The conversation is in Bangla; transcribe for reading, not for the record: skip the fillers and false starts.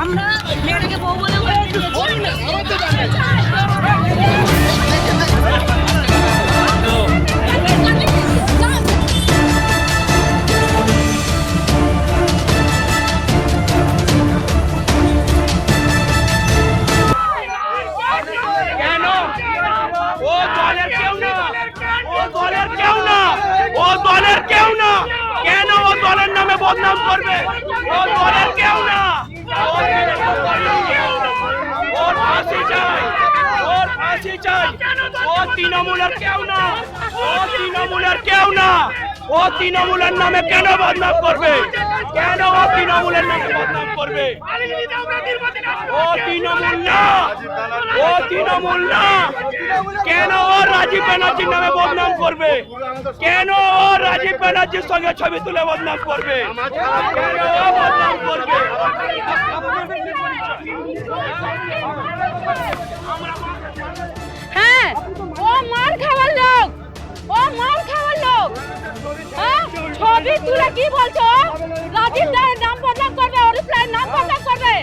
আমরা মেয়েটাকে বউ বলে কেন ও দলের নামে বদনাম করবে? ও দলের কেউ না, ওর ফাঁসি চাই, ওর ফাঁসি চাই। ও তৃণমূলের কেউ না, ও তৃণমূলের কেউ না। ও তৃণমূলের নামে কেন বদনাম করবে? কেন ও তৃণমূলের নামে বদনাম করবে? ও তৃণমূল না, ও তৃণমূল না। কেন ও রাজীব ব্যানার্জির নামে বদনাম করবে? কেন ও রাজীব ব্যানার্জির সঙ্গে ছবি তুলে বদনাম করবে? কেন ও বদনাম করবে? হ্যাঁ, ও মার খাওয়ার লোক, ও মার খাওয়ার লোক। ছবি তুলে কি বলছো? রাজীব রায়ের নাম বদনাম করবে, অরিফ রায়ের নাম বদনাম করবে।